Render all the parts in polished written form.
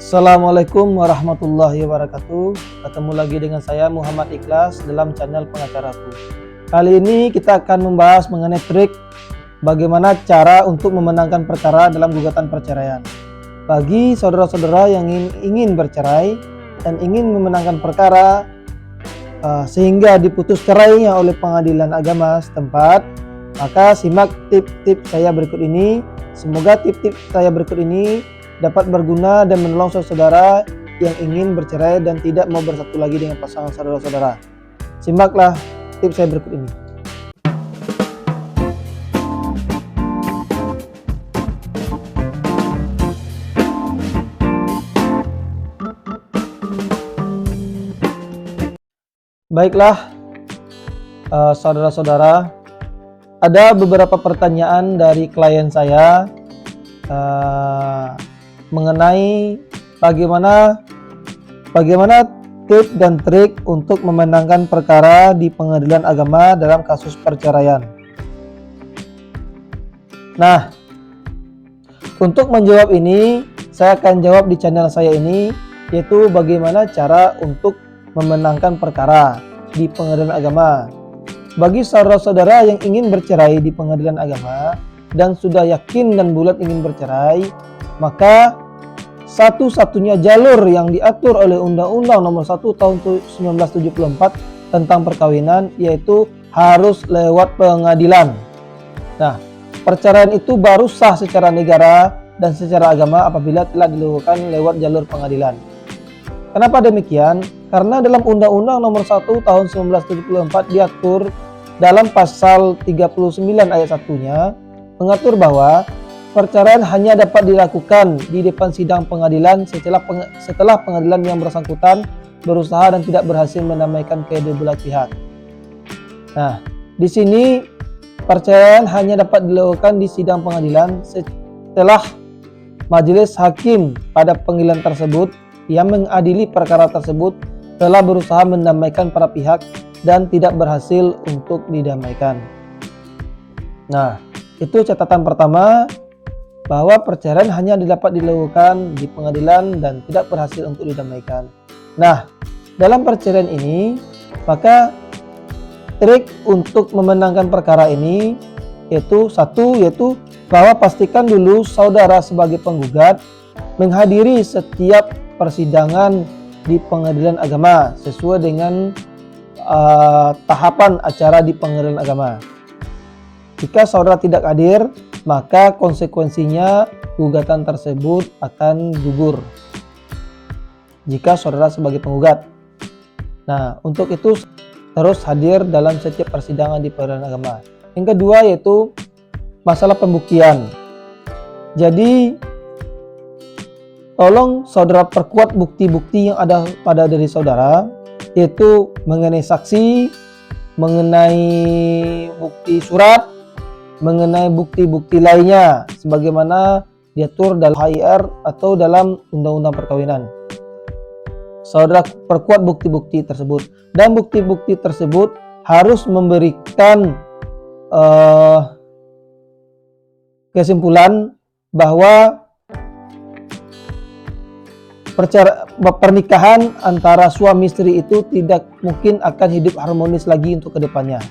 Assalamualaikum warahmatullahi wabarakatuh. Ketemu lagi dengan saya Muhammad Ikhlas dalam channel Pengacaraku. Kali ini kita akan membahas mengenai trik bagaimana cara untuk memenangkan perkara dalam gugatan perceraian. Bagi saudara-saudara yang ingin bercerai dan ingin memenangkan perkara sehingga diputus cerainya oleh pengadilan agama setempat, maka simak tip-tip saya berikut ini. Semoga tip-tip saya berikut ini dapat berguna dan menolong saudara yang ingin bercerai dan tidak mau bersatu lagi dengan pasangan saudara-saudara. Simaklah tips saya berikut ini. Baiklah, saudara-saudara, ada beberapa pertanyaan dari klien saya mengenai bagaimana tips dan trik untuk memenangkan perkara di pengadilan agama dalam kasus perceraian. Nah, untuk menjawab ini, saya akan jawab di channel saya ini, yaitu bagaimana cara untuk memenangkan perkara di pengadilan agama. Bagi saudara-saudara yang ingin bercerai di pengadilan agama dan sudah yakin dan bulat ingin bercerai, maka satu-satunya jalur yang diatur oleh Undang-Undang Nomor 1 Tahun 1974 tentang perkawinan yaitu harus lewat pengadilan. Nah, perceraian itu baru sah secara negara dan secara agama apabila telah dilakukan lewat jalur pengadilan. Kenapa demikian? Karena dalam Undang-Undang Nomor 1 Tahun 1974 diatur dalam pasal 39 ayat 1-nya mengatur bahwa perceraian hanya dapat dilakukan di depan sidang pengadilan setelah pengadilan yang bersangkutan berusaha dan tidak berhasil mendamaikan kedua belah pihak. Nah, di sini perceraian hanya dapat dilakukan di sidang pengadilan setelah majelis hakim pada pengadilan tersebut yang mengadili perkara tersebut telah berusaha mendamaikan para pihak dan tidak berhasil untuk didamaikan. Nah, itu catatan pertama, bahwa perceraian hanya dapat dilakukan di pengadilan dan tidak berhasil untuk didamaikan. Nah, dalam perceraian ini, maka trik untuk memenangkan perkara ini yaitu bahwa pastikan dulu saudara sebagai penggugat menghadiri setiap persidangan di pengadilan agama sesuai dengan tahapan acara di pengadilan agama. Jika saudara tidak hadir, maka konsekuensinya gugatan tersebut akan gugur jika saudara sebagai penggugat. Nah, untuk itu terus hadir dalam setiap persidangan di pengadilan agama. Yang kedua yaitu masalah pembuktian. Jadi tolong saudara perkuat bukti-bukti yang ada pada diri saudara, yaitu mengenai saksi, mengenai bukti surat, mengenai bukti-bukti lainnya sebagaimana diatur dalam HIR atau dalam Undang-Undang Perkawinan. Saudara perkuat bukti-bukti tersebut, dan bukti-bukti tersebut harus memberikan kesimpulan bahwa pernikahan antara suami istri itu tidak mungkin akan hidup harmonis lagi untuk kedepannya.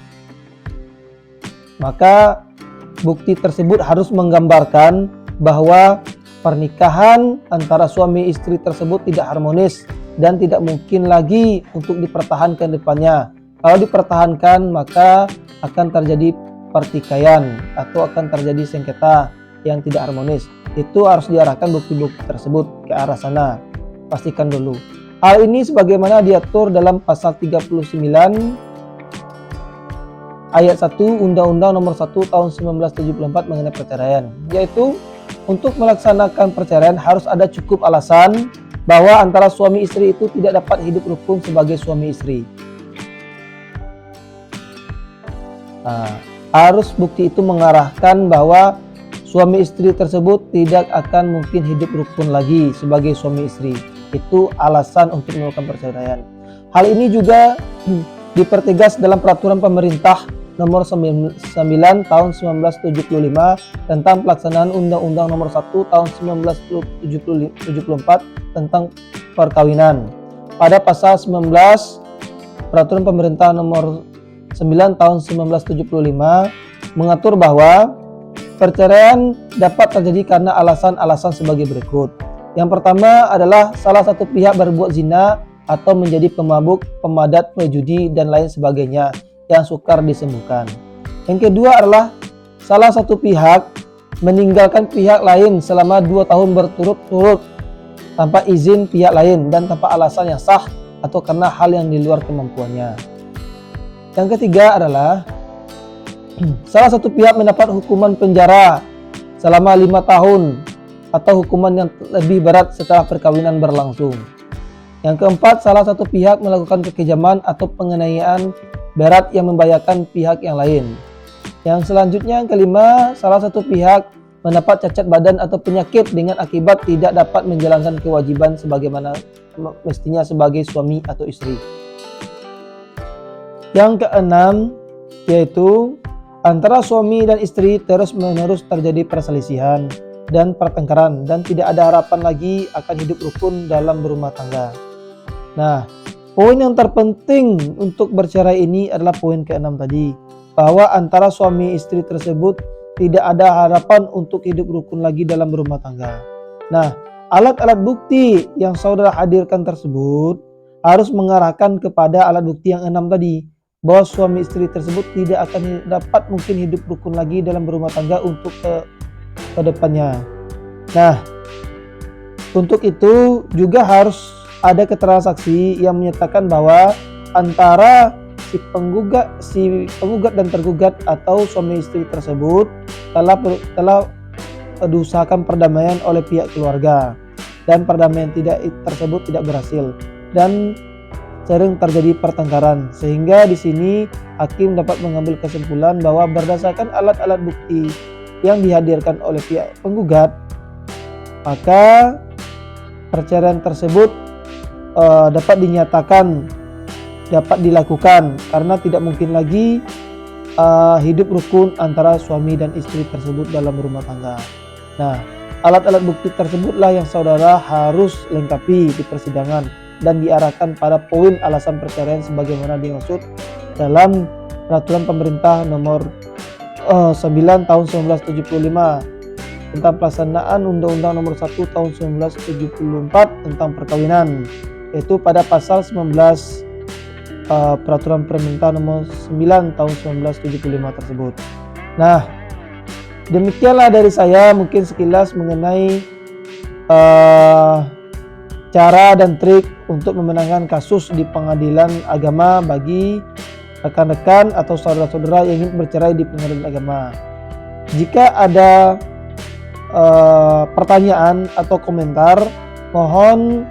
Maka bukti tersebut harus menggambarkan bahwa pernikahan antara suami istri tersebut tidak harmonis dan tidak mungkin lagi untuk dipertahankan depannya. Kalau dipertahankan, maka akan terjadi pertikaian atau akan terjadi sengketa yang tidak harmonis. Itu harus diarahkan bukti-bukti tersebut ke arah sana. Pastikan dulu. Hal ini sebagaimana diatur dalam pasal 39 ayat 1 Undang-Undang Nomor 1 Tahun 1974 mengenai perceraian, yaitu untuk melaksanakan perceraian harus ada cukup alasan bahwa antara suami istri itu tidak dapat hidup rukun sebagai suami istri. Nah, harus bukti itu mengarahkan bahwa suami istri tersebut tidak akan mungkin hidup rukun lagi sebagai suami istri. Itu alasan untuk melakukan perceraian. Hal ini juga dipertegas dalam peraturan pemerintah Nomor 9 Tahun 1975 tentang pelaksanaan Undang-Undang Nomor 1 Tahun 1974 tentang perkawinan. Pada pasal 19 Peraturan Pemerintah Nomor 9 Tahun 1975 mengatur bahwa perceraian dapat terjadi karena alasan-alasan sebagai berikut. Yang pertama adalah salah satu pihak berbuat zina atau menjadi pemabuk, pemadat, pejudi, dan lain sebagainya yang sukar disembuhkan. Yang kedua adalah salah satu pihak meninggalkan pihak lain selama 2 tahun berturut-turut tanpa izin pihak lain dan tanpa alasan yang sah atau karena hal yang di luar kemampuannya. Yang ketiga adalah salah satu pihak mendapat hukuman penjara selama 5 tahun atau hukuman yang lebih berat setelah perkawinan berlangsung. Yang keempat, salah satu pihak melakukan kekejaman atau penganiayaan berat yang membahayakan pihak yang lain. Yang selanjutnya, yang kelima, salah satu pihak mendapat cacat badan atau penyakit dengan akibat tidak dapat menjalankan kewajiban sebagaimana mestinya sebagai suami atau istri. Yang keenam, yaitu antara suami dan istri terus-menerus terjadi perselisihan dan pertengkaran dan tidak ada harapan lagi akan hidup rukun dalam berumah tangga. Nah, poin yang terpenting untuk bercerai ini adalah poin ke-6 tadi, bahwa antara suami istri tersebut tidak ada harapan untuk hidup rukun lagi dalam berumah tangga. Nah, alat-alat bukti yang saudara hadirkan tersebut harus mengarahkan kepada alat bukti yang 6 tadi, bahwa suami istri tersebut tidak akan dapat mungkin hidup rukun lagi dalam berumah tangga untuk ke depannya. Nah, untuk itu juga harus ada keterangan saksi yang menyatakan bahwa antara si penggugat dan tergugat atau suami istri tersebut telah diusahakan perdamaian oleh pihak keluarga dan perdamaian tersebut tidak berhasil dan sering terjadi pertengkaran, sehingga di sini hakim dapat mengambil kesimpulan bahwa berdasarkan alat-alat bukti yang dihadirkan oleh pihak penggugat, maka perceraian tersebut dapat dinyatakan dapat dilakukan karena tidak mungkin lagi hidup rukun antara suami dan istri tersebut dalam rumah tangga. Nah, alat-alat bukti tersebutlah yang saudara harus lengkapi di persidangan dan diarahkan pada poin alasan perceraian sebagaimana dimaksud dalam Peraturan Pemerintah Nomor 9 Tahun 1975 tentang pelaksanaan Undang-Undang Nomor 1 Tahun 1974 tentang perkawinan, yaitu pada pasal 19 Peraturan Pemerintah Nomor 9 Tahun 1975 tersebut. Nah, demikianlah dari saya mungkin sekilas mengenai cara dan trik untuk memenangkan kasus di pengadilan agama bagi rekan-rekan atau saudara-saudara yang ingin bercerai di pengadilan agama. Jika ada pertanyaan atau komentar, mohon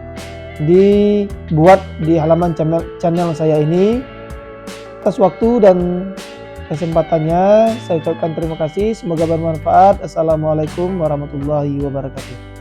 dibuat di halaman channel saya ini. Atas waktu dan kesempatannya saya ucapkan terima kasih, semoga bermanfaat. Assalamualaikum warahmatullahi wabarakatuh.